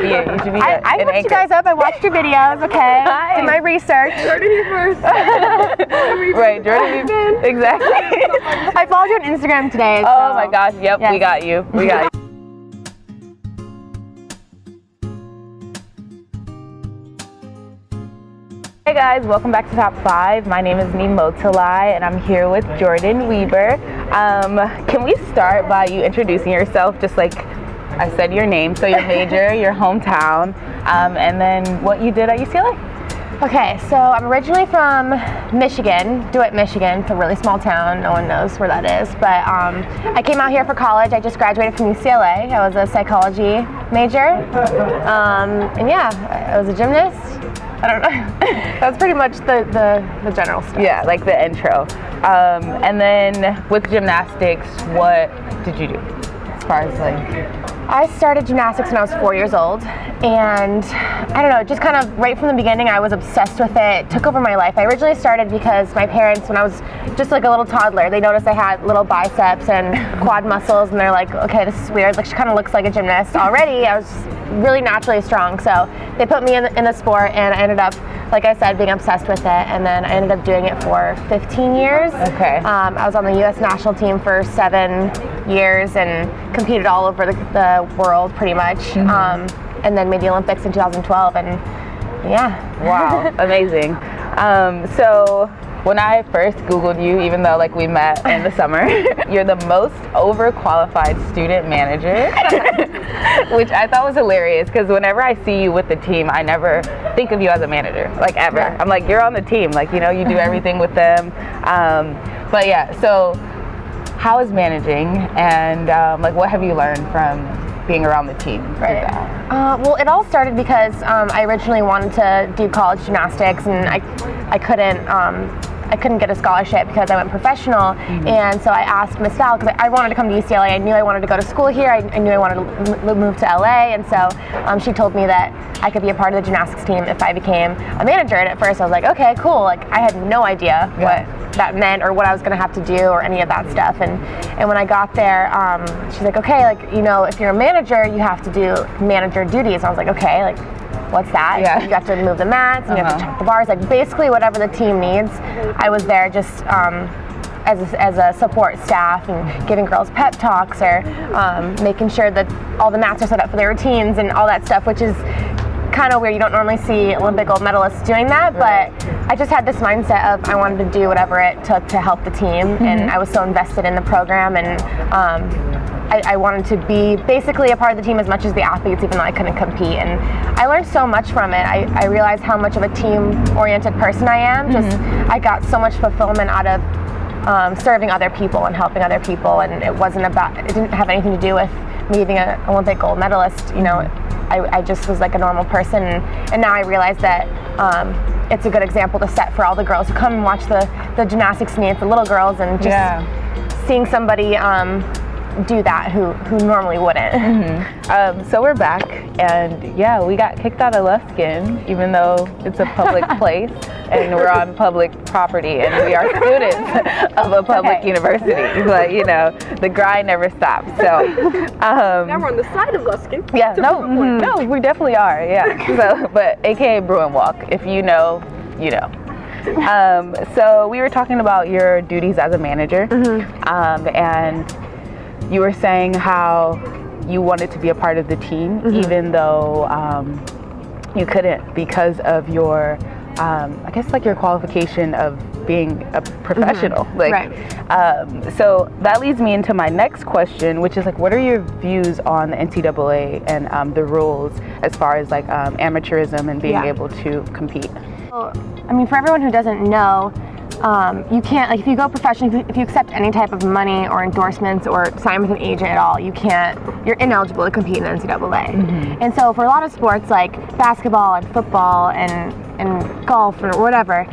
You should be I looked you guys up. I watched your videos, okay? Hi. Did my research. Jordyn Wieber. Right, Jordyn Wieber. Exactly. I followed you on Instagram today. Oh so. my gosh, yep, Yes. we got you. We got you. Hey guys, welcome back to Top 5. My name is Nimotalai and I'm here with Jordyn Wieber. Can we start by you introducing yourself, just like I said your name, so your major, your hometown, and then what you did at UCLA? Okay, so I'm originally from Michigan, DeWitt, Michigan. It's a really small town. No one knows where that is. But I came out here for college. I just graduated from UCLA. I was a psychology major. And yeah, I was a gymnast. I don't know. That's pretty much the general stuff. Yeah, like the intro. And then with gymnastics, what did you do? As far as like... I started gymnastics when I was 4 years old, and I don't know, just kind of right from the beginning I was obsessed with it. It took over my life. I originally started because my parents, when I was just like a little toddler, they noticed I had little biceps and quad muscles, and they're like, okay, this is weird, like she kind of looks like a gymnast already. I was really naturally strong, so they put me in the sport, and I ended up, like I said, being obsessed with it, and then I ended up doing it for 15 years. Okay. I was on the U.S. national team for 7 years and competed all over the world pretty much, and then made the Olympics in 2012, and yeah. Wow, amazing. So when I first Googled you, even though like we met in the summer, you're the most overqualified student manager, which I thought was hilarious because whenever I see you with the team, I never think of you as a manager, like ever. Yeah. I'm like, you're on the team, like, you know, you do everything with them. But yeah, so how is managing, and like what have you learned from being around the team? Right. Well, it all started because I originally wanted to do college gymnastics, and I couldn't get a scholarship because I went professional, and so I asked Miss Val, because I wanted to come to UCLA. I knew I wanted to go to school here. I knew I wanted to move to LA, and so she told me that I could be a part of the gymnastics team if I became a manager. And at first I was like, okay, cool. Like I had no idea what that meant or what I was going to have to do or any of that stuff. And when I got there, she's like, okay, like, you know, if you're a manager, you have to do manager duties. And I was like, okay, like, what's that? Yeah. You have to move the mats, and you have to check the bars, like basically whatever the team needs. I was there just as a support staff and giving girls pep talks or making sure that all the mats are set up for their routines and all that stuff, which is kind of weird. You don't normally see Olympic gold medalists doing that, but I just had this mindset of I wanted to do whatever it took to help the team, and I was so invested in the program, and I wanted to be basically a part of the team as much as the athletes, even though I couldn't compete. And I learned so much from it. I realized how much of a team-oriented person I am. Just I got so much fulfillment out of serving other people and helping other people, and it didn't have anything to do with me being an Olympic gold medalist. You know, I just was like a normal person, and now I realize that it's a good example to set for all the girls who come and watch the gymnastics meets, the little girls, and just seeing somebody do that who normally wouldn't. So we're back, and yeah, we got kicked out of Luskin, even though it's a public place and we're on public property and we are students of a public university, but you know, the grind never stops. So Now we're on the side of Luskin. yeah, no, we definitely are, yeah. So, but AKA Bruin Walk, if you know, you know. So we were talking about your duties as a manager, and you were saying how you wanted to be a part of the team, even though you couldn't because of your, I guess like your qualification of being a professional. So that leads me into my next question, which is like, what are your views on the NCAA and the rules as far as like amateurism and being able to compete? Well, I mean, for everyone who doesn't know, you can't, like, if you go professional, if you accept any type of money or endorsements or sign with an agent at all, you're ineligible to compete in the NCAA. And so for a lot of sports like basketball and football and golf or whatever,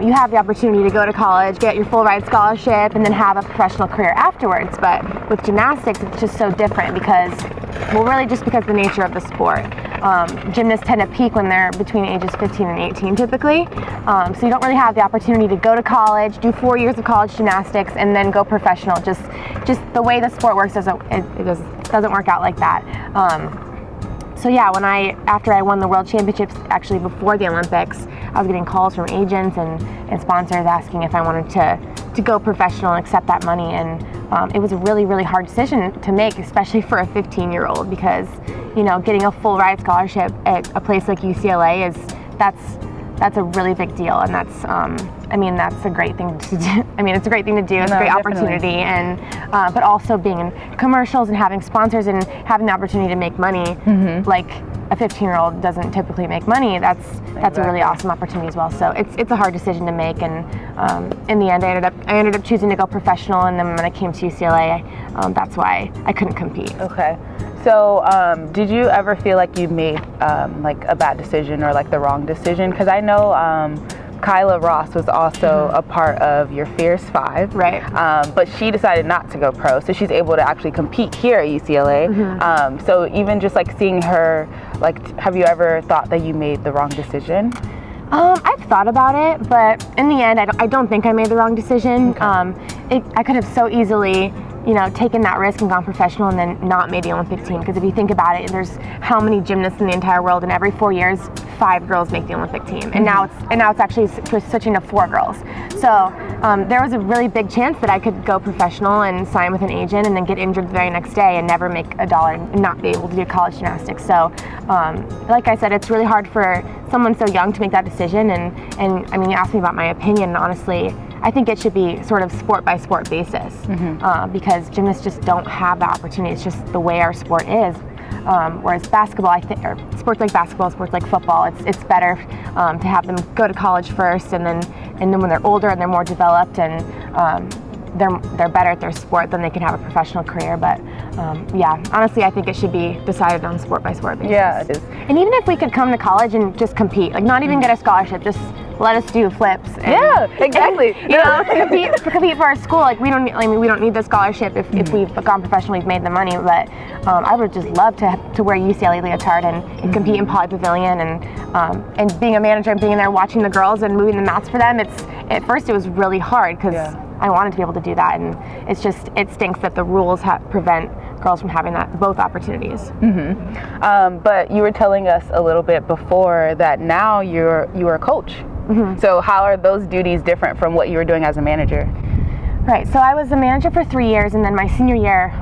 you have the opportunity to go to college, get your full ride scholarship, and then have a professional career afterwards. But with gymnastics, it's just so different because of the nature of the sport. Gymnasts tend to peak when they're between ages 15 and 18 typically. So you don't really have the opportunity to go to college, do 4 years of college gymnastics, and then go professional. Just the way the sport works doesn't work out like that. So yeah, after I won the World Championships, actually before the Olympics, I was getting calls from agents and sponsors asking if I wanted to go professional and accept that money. And it was a really, really hard decision to make, especially for a 15-year-old, because, you know, getting a full ride scholarship at a place like UCLA that's a really big deal, and that's that's a great thing to do. I mean, it's a great thing to do. It's a great opportunity, and but also being in commercials and having sponsors and having the opportunity to make money, like a 15-year-old doesn't typically make money. That's a really awesome opportunity as well. So it's a hard decision to make, and in the end, I ended up choosing to go professional. And then when I came to UCLA, that's why I couldn't compete. Okay. So, did you ever feel like you made like a bad decision or like the wrong decision? Because I know Kyla Ross was also a part of your Fierce 5, right? But she decided not to go pro, so she's able to actually compete here at UCLA. So even just like seeing her, like, have you ever thought that you made the wrong decision? I've thought about it, but in the end, I don't think I made the wrong decision. Okay. I could have so easily, you know, taken that risk and gone professional and then not made the Olympic team. Because if you think about it, there's how many gymnasts in the entire world, and every 4 years, 5 girls make the Olympic team. And now it's actually switching to 4 girls. So there was a really big chance that I could go professional and sign with an agent and then get injured the very next day and never make a dollar and not be able to do college gymnastics. So like I said, it's really hard for someone so young to make that decision. And I mean, you asked me about my opinion, and honestly, I think it should be sort of sport by sport basis, because gymnasts just don't have the opportunity. It's just the way our sport is. Whereas basketball, I think, or sports like basketball, sports like football, it's better to have them go to college first, and then when they're older and they're more developed and they're better at their sport, then they can have a professional career. But yeah, honestly, I think it should be decided on sport by sport basis. Yeah, it is. And even if we could come to college and just compete, like not even get a scholarship, just let us do flips. And, yeah, exactly. You know, compete for our school. Like we don't need the scholarship if we've gone professional, we've made the money. But I would just love to wear UCLA leotard and compete in Poly Pavilion and being a manager and being in there watching the girls and moving the mats for them. At first it was really hard because I wanted to be able to do that, and it stinks that the rules prevent girls from having both opportunities. But you were telling us a little bit before that now you are a coach. So how are those duties different from what you were doing as a manager? Right. So I was a manager for 3 years, and then my senior year,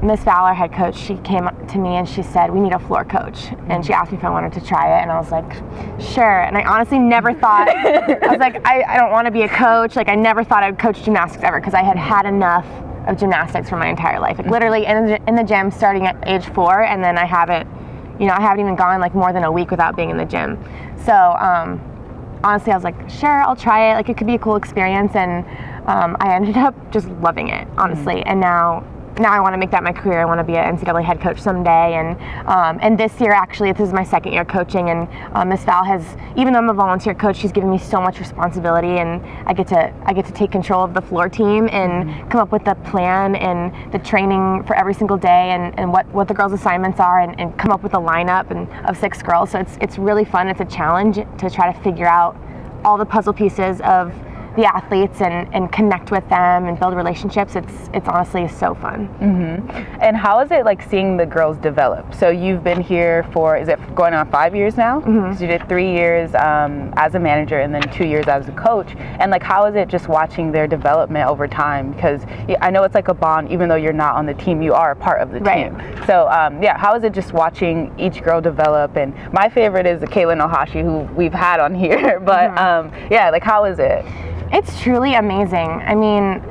Miss Fowler, head coach, she came to me and she said, "We need a floor coach." And she asked me if I wanted to try it, and I was like, sure. And I honestly never thought, I was like, I don't want to be a coach. Like I never thought I would coach gymnastics ever, because I had enough of gymnastics for my entire life. Like literally in the gym starting at age 4, and then I haven't even gone like more than a week without being in the gym. So honestly, I was like, sure, I'll try it. Like it could be a cool experience, and I ended up just loving it, honestly. And now I want to make that my career. I want to be an NCAA head coach someday. And this year, actually, this is my second year coaching, and Miss Val has, even though I'm a volunteer coach, she's given me so much responsibility, and I get to take control of the floor team and come up with the plan and the training for every single day, and what the girls' assignments are, and come up with a lineup of 6 girls. So it's really fun. It's a challenge to try to figure out all the puzzle pieces of the athletes and connect with them and build relationships. It's honestly so fun. And how is it like seeing the girls develop? So you've been here for, is it going on 5 years now? So you did 3 years as a manager and then 2 years as a coach. And like, how is it just watching their development over time? Because I know it's like a bond, even though you're not on the team, you are a part of the team. So yeah, how is it just watching each girl develop? And my favorite is Caitlin Ohashi, who we've had on here. But yeah, like how is it? It's truly amazing. I mean,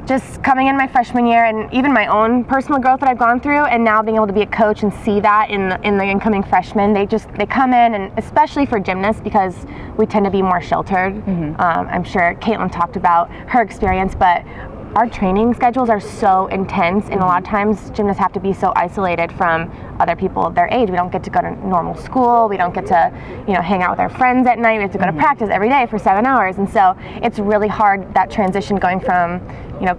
just coming in my freshman year and even my own personal growth that I've gone through, and now being able to be a coach and see that in the incoming freshmen, they come in, and especially for gymnasts, because we tend to be more sheltered. I'm sure Caitlin talked about her experience, but our training schedules are so intense, and a lot of times gymnasts have to be so isolated from other people of their age. We don't get to go to normal school. We don't get to, hang out with our friends at night. We have to go to practice every day for 7 hours, and so it's really hard, that transition going from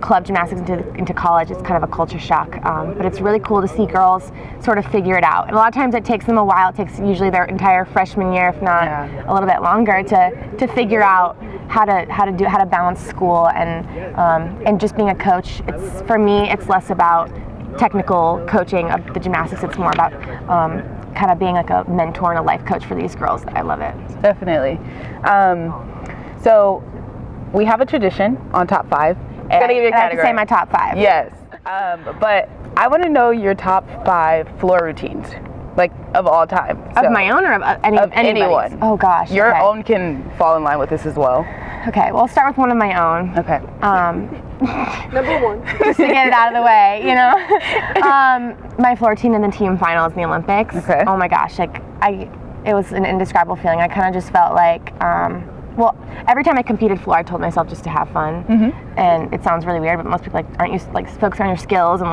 club gymnastics into college. It's kind of a culture shock, but it's really cool to see girls sort of figure it out. And a lot of times it takes them a while. It takes usually their entire freshman year, if not a little bit longer, to figure out how to balance school and just being a coach. For me, it's less about technical coaching of the gymnastics. It's more about kind of being like a mentor and a life coach for these girls. I love it. Definitely. So we have a tradition on top 5. I have to say my top 5. Yes. But I want to know your top 5 floor routines, like of all time. Of my own or of anyone? Oh gosh. Your okay. own can fall in line with this as well. Okay, well, I'll start with one of my own. Okay. Number 1. Just to get it out of the way, you know. My floor routine in the team finals in the Olympics. Okay. Oh my gosh, like it was an indescribable feeling. I kind of just felt like, well, every time I competed floor, I told myself just to have fun. And it sounds really weird, but most people aren't used to focusing on your skills and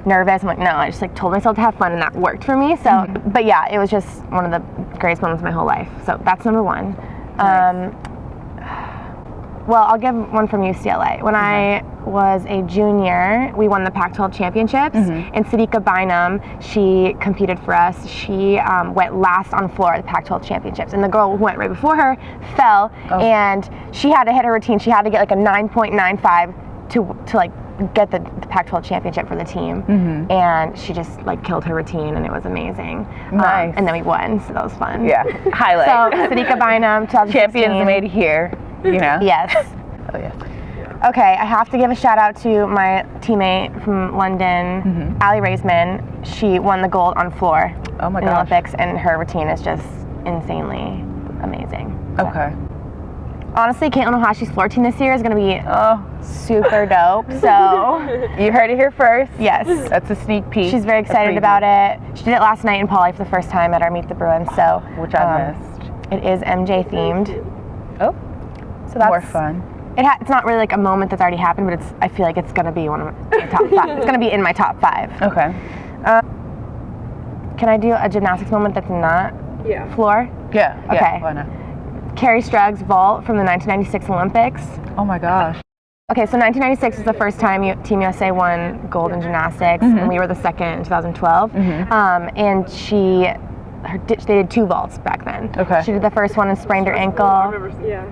nervous. I'm like, no, I just told myself to have fun, and that worked for me. So, but yeah, it was just one of the greatest moments of my whole life. So that's number 1. Nice. Well, I'll give one from UCLA. When I was a junior, we won the Pac-12 championships, and Sadiqa Bynum, she competed for us. She went last on floor at the Pac-12 championships, and the girl who went right before her fell, and she had to hit her routine. She had to get like a 9.95 to get the Pac-12 championship for the team, and she just killed her routine, and it was amazing. Nice. And then we won, so that was fun. Yeah, highlight. So Sadiqa Bynum, 2016. Champions made here, you know? Yes. Oh, yeah. Okay, I have to give a shout out to my teammate from London, Ali Raisman. She won the gold on floor Oh my in the gosh. Olympics, and her routine is just insanely amazing. So, Okay. honestly, Caitlin Ohashi's floor routine this year is going to be super dope. So You heard it here first. yes, That's a sneak peek. she's very excited about it. She did it last night in Poly for the first time at our Meet the Bruins. So Which I missed. it is MJ themed. Oh, So that's more fun. It's not really a moment that's already happened, but I feel like it's going to be one of my top 5. It's going to be in my top 5. Okay. Can I do a gymnastics moment that's not floor? Yeah. Okay. Yeah, why not? Carrie Strugg's vault from the 1996 Olympics. Oh my gosh. Okay, so 1996 was the first time Team USA won gold in gymnastics, and we were the second in 2012. And they did 2 vaults back then. Okay. She did the first one and sprained her I ankle. remember, yeah.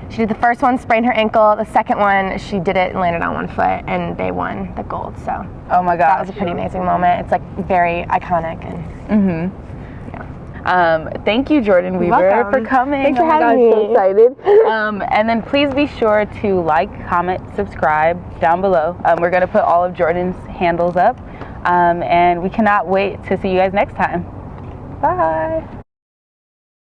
She did the first one, sprained her ankle. The second one, she did it and landed on one foot, and they won the gold. So Oh my that gosh. was a pretty amazing moment. It's very iconic. And Thank you, Jordyn Wieber, welcome. for coming. Thanks for Oh my having gosh, me. so excited. And then please be sure to like, comment, subscribe down below. We're going to put all of Jordyn's handles up. And we cannot wait to see you guys next time. Bye.